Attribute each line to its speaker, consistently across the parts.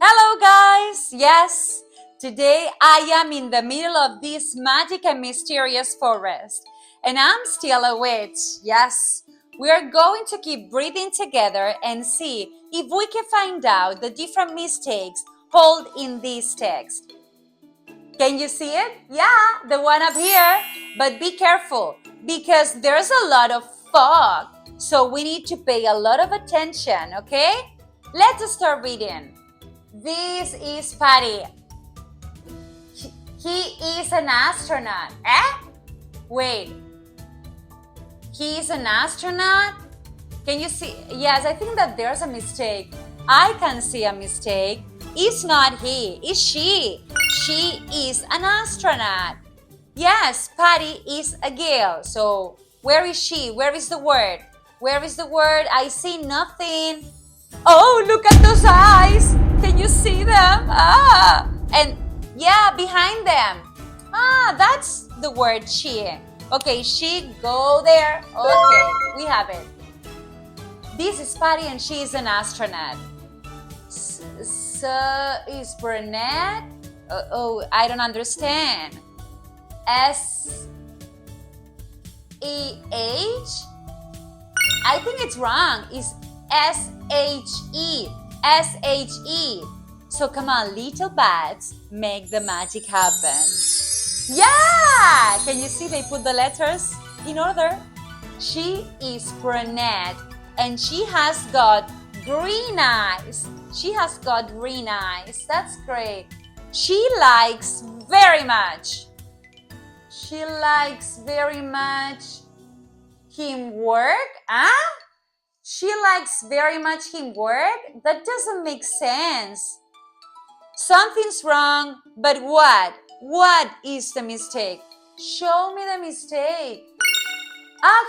Speaker 1: Hello guys! Yes, today I am in the middle of this magic and mysterious forest and I'm still a witch. Yes, we are going to keep breathing together and see if we can find out the different mistakes held in this text. Can you see it? Yeah, the one up here. But be careful because there's a lot of fog. So we need to pay a lot of attention, okay? Let's start reading. This is Patty. He is an astronaut. Wait. He is an astronaut? Can you see? Yes, I think that there's a mistake. I can see a mistake. It's not he, it's she. She is an astronaut. Yes, Patty is a girl. So, where is she? Where is the word? Where is the word? I see nothing. Oh, look at those eyes. Can you see them? And yeah, behind them. That's the word she. Okay, she, go there. Okay, we have it. This is Patty and she is an astronaut. So is brunette? I don't understand. S-E-H? I think it's wrong. It's S-H-E. S-H-E. So come on, little bats, make the magic happen. Yeah! Can you see they put the letters in order? She is brunette and she has got green eyes. She has got green eyes. That's great. She likes very much. She likes very much him work. She likes very much him work? That doesn't make sense. Something's wrong, but what? What is the mistake? Show me the mistake.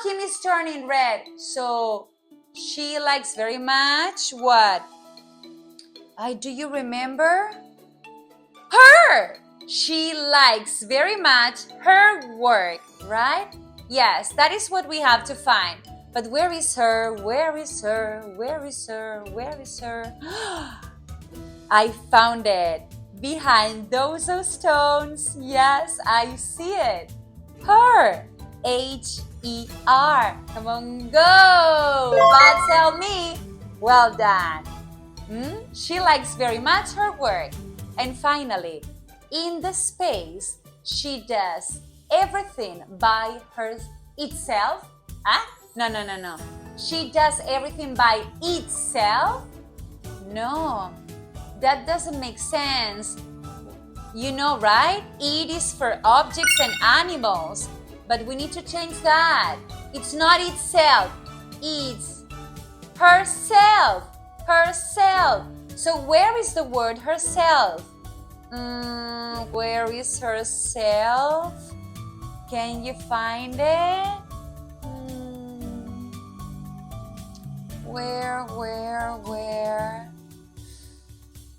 Speaker 1: Him is turning red. So, she likes very much what? Do you remember? Her! She likes very much her work, right? Yes, that is what we have to find. But where is her? Where is her? Where is her? Where is her? I found it. Behind those stones. Yes, I see it. Her. H-E-R. Come on, go. But tell me. Well done. She likes very much her work. And finally, in the space, she does everything by itself. No. She does everything by itself? No, that doesn't make sense. You know, right? It is for objects and animals. But we need to change that. It's not itself. It's herself. Herself. So where is the word herself? Where is herself? Can you find it? Where?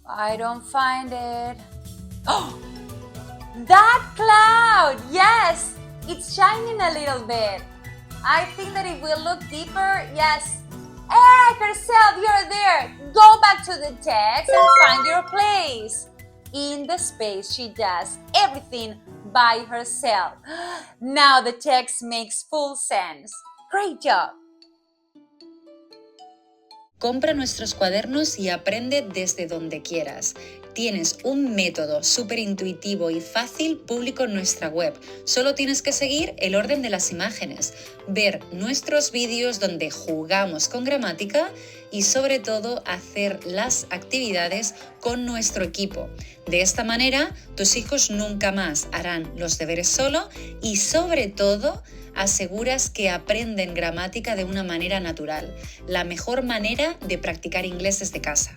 Speaker 1: I don't find it. Oh! That cloud! Yes! It's shining a little bit. I think that if we look deeper, yes. Hey, herself, you're there. Go back to the text and find your place. In the space, she does everything by herself. Now the text makes full sense. Great job.
Speaker 2: Compra nuestros cuadernos y aprende desde donde quieras. Tienes un método súper intuitivo y fácil público en nuestra web. Solo tienes que seguir el orden de las imágenes, ver nuestros vídeos donde jugamos con gramática y sobre todo hacer las actividades con nuestro equipo. De esta manera, tus hijos nunca más harán los deberes solo y sobre todo aseguras que aprenden gramática de una manera natural, la mejor manera de practicar inglés desde casa.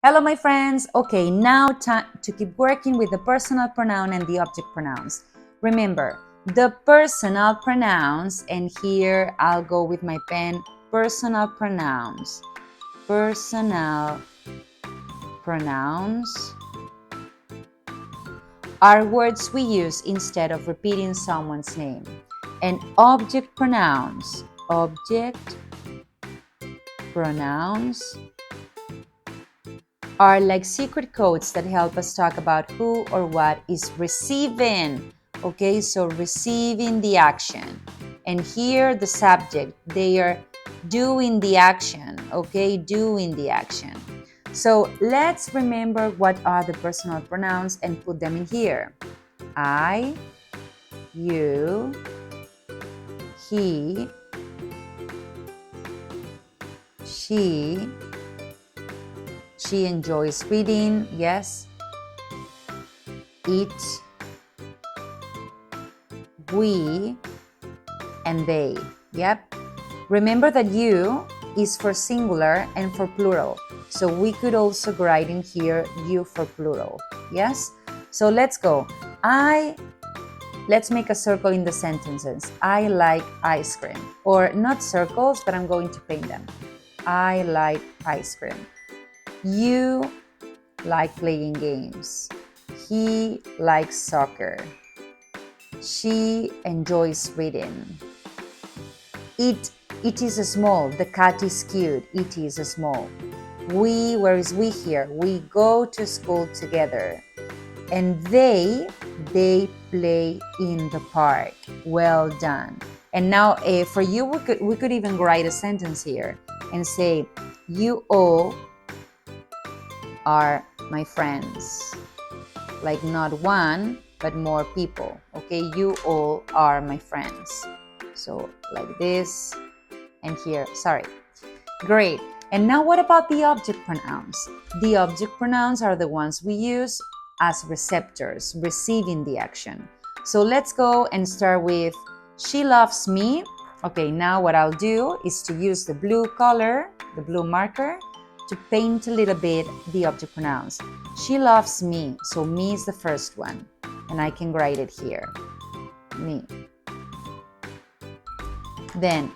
Speaker 1: Hello, my friends. Okay, now time to keep working with the personal pronoun and the object pronouns. Remember, the personal pronouns, and here I'll go with my pen, personal pronouns. Personal pronouns are words we use instead of repeating someone's name. And object pronouns are like secret codes that help us talk about who or what is receiving. Okay, so receiving the action. And here the subject, they are doing the action. Okay, doing the action. So let's remember what are the personal pronouns and put them in here. I, you, he, she enjoys reading, yes. It, we, and they, yep. Remember that you is for singular and for plural. So we could also write in here you for plural, yes? So let's go. Let's make a circle in the sentences. I like ice cream. Or not circles, but I'm going to paint them. I like ice cream. You like playing games. He likes soccer. She enjoys reading. It is small. The cat is cute. It is small. We, where is we here? We go to school together. And they play in the park. Well done. And now for you, we could even write a sentence here and say, you all are my friends. Like not one, but more people. Okay, you all are my friends. So like this and here, sorry. Great. And now what about the object pronouns? The object pronouns are the ones we use as receptors, receiving the action. So let's go and start with she loves me. Okay, now what I'll do is to use the blue color, the blue marker, to paint a little bit the object pronouns. She loves me, so me is the first one, and I can write it here, me. Then,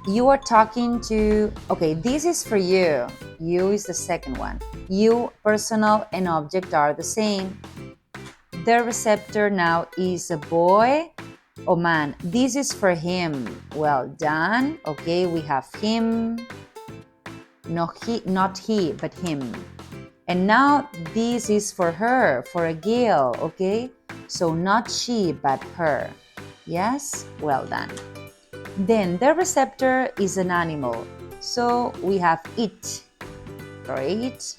Speaker 1: you are talking to, okay, this is for you. You is the second one. You, personal, and object are the same. The receptor now is a boy or man. This is for him. Well done. Okay, we have him. No, not he, but him. And now this is for her, for a girl, okay? So not she, but her. Yes? Well done. Then the receptor is an animal. So we have it. Great.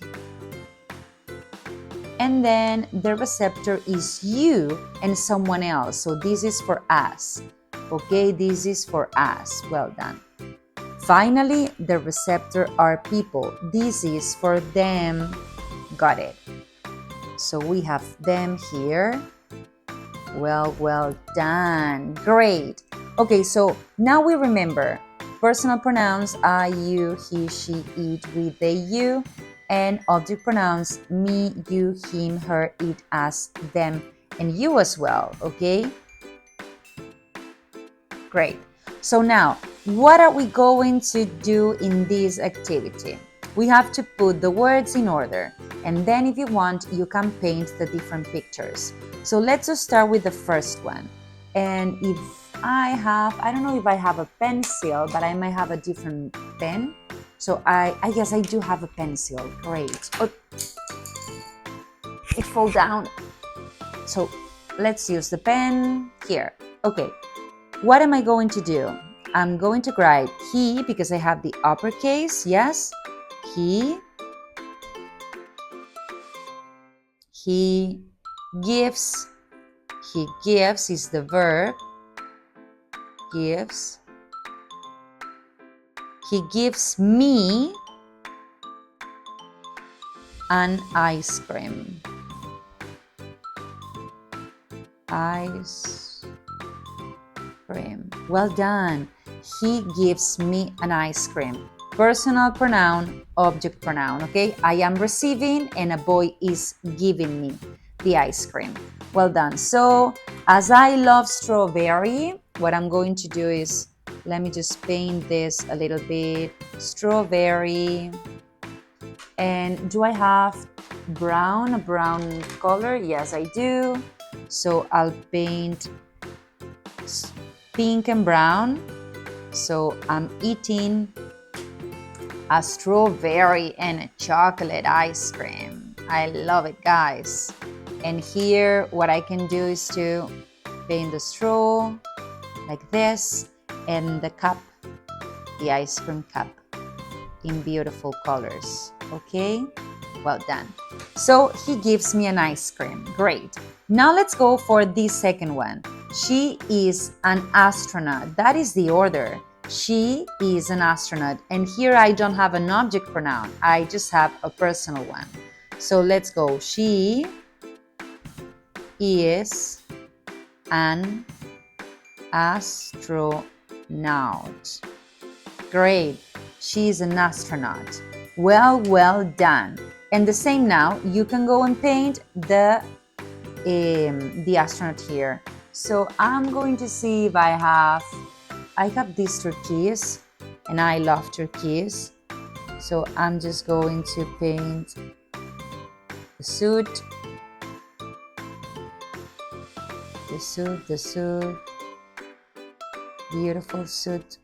Speaker 1: And then the receptor is you and someone else. So this is for us. Okay, this is for us. Well done. Finally, the receptor are people. This is for them. Got it. So we have them here. Well done. Great. Okay, so now we remember personal pronouns I, you, he, she, it, we, they, you, and object pronouns me, you, him, her, it, us, them, and you as well, okay? Great. So now, what are we going to do in this activity? We have to put the words in order, and then if you want, you can paint the different pictures. So let's just start with the first one. And if I don't know if I have a pencil, but I might have a different pen. So I guess I do have a pencil. Great. Oh, it fell down. So let's use the pen here. Okay. What am I going to do? I'm going to write he because I have the uppercase. Yes. He gives. He gives is the verb. Gives. He gives me an ice cream. Ice cream. Well done. He gives me an ice cream. Personal pronoun, object pronoun, okay? I am receiving and a boy is giving me the ice cream. Well done. So, as I love strawberry, what I'm going to do is, let me just paint this a little bit. Strawberry. And do I have a brown color? Yes, I do. So I'll paint pink and brown. So I'm eating a strawberry and a chocolate ice cream. I love it, guys. And here, what I can do is to paint the straw like this, and the cup, the ice cream cup, in beautiful colors. Okay, well done. So he gives me an ice cream. Great. Now let's go for the second one. She is an astronaut. That is the order. She is an astronaut. And here I don't have an object pronoun. I just have a personal one. So let's go. She is an astronaut. Great. She is an astronaut. Well done. And the same now, you can go and paint the astronaut here. So I'm going to see if I have this turquoise, and I love turquoise. So I'm just going to paint the suit. The suit. Beautiful suit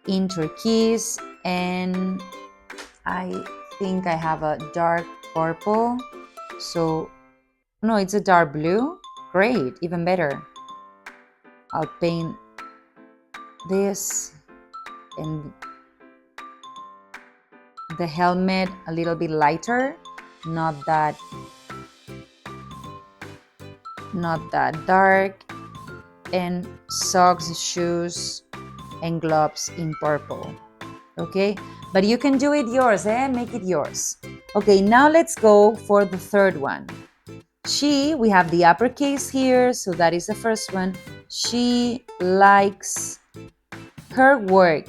Speaker 1: in turquoise, and I think I have a dark purple. So, no, it's a dark blue. Great, even better. I'll paint this and the helmet a little bit lighter, not that dark, and socks, shoes, and gloves in purple. Okay, but you can do it yours, make it yours. Okay, now let's go for the third one. We have the uppercase here, so that is the first one. She likes her work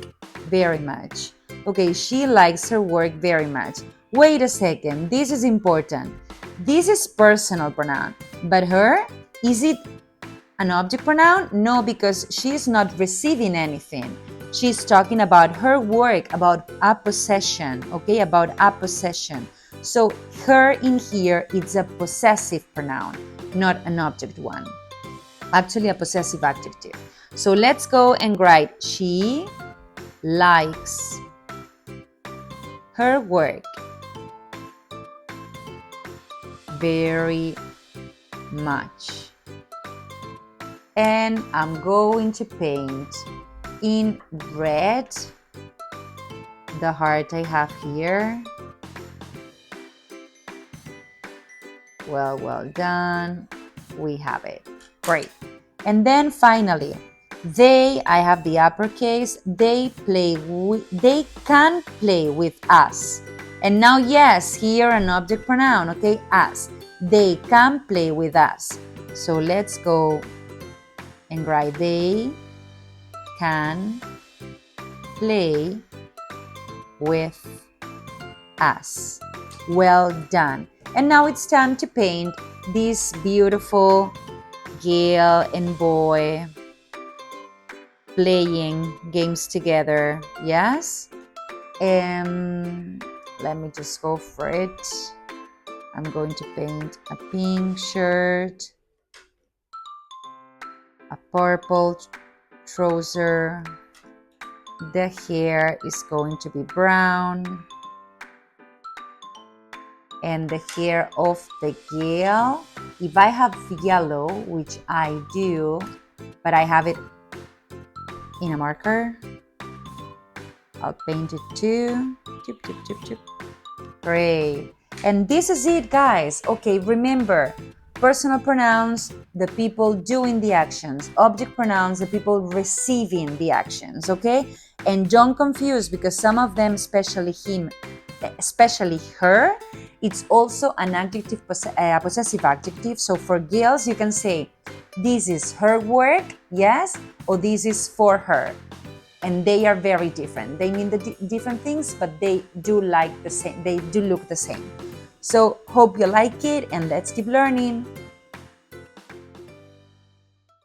Speaker 1: very much. Okay, she likes her work very much. Wait a second, this is important. This is personal pronoun, but her, is it an object pronoun? No, because she's not receiving anything. She's talking about her work, about a possession, okay, about a possession. So her in here, it's a possessive pronoun, not an object one. Actually, a possessive adjective. So let's go and write, she likes her work very much. And I'm going to paint in red the heart I have here. Well done. We have it. Great. And then finally, I have the uppercase, they can play with us. And now, yes, here an object pronoun, okay, us. They can play with us. So let's go and write, they can play with us. Well done. And now it's time to paint this beautiful girl and boy playing games together. Yes? Let me just go for it. I'm going to paint a pink shirt, a purple trouser. The hair is going to be brown. And the hair of the girl, if I have yellow, which I do, but I have it in a marker, I'll paint it too. Chip, chip, chip, chip. Great. And this is it, guys. Okay, remember, personal pronouns, the people doing the actions. Object pronouns, the people receiving the actions, okay? And don't confuse, because some of them, especially him, especially her, it's also an adjective, possessive adjective. So for girls, you can say, this is her work, yes, or this is for her. And they are very different. They mean different things, but they do like the same. They do look the same. So hope you like it, and let's keep learning.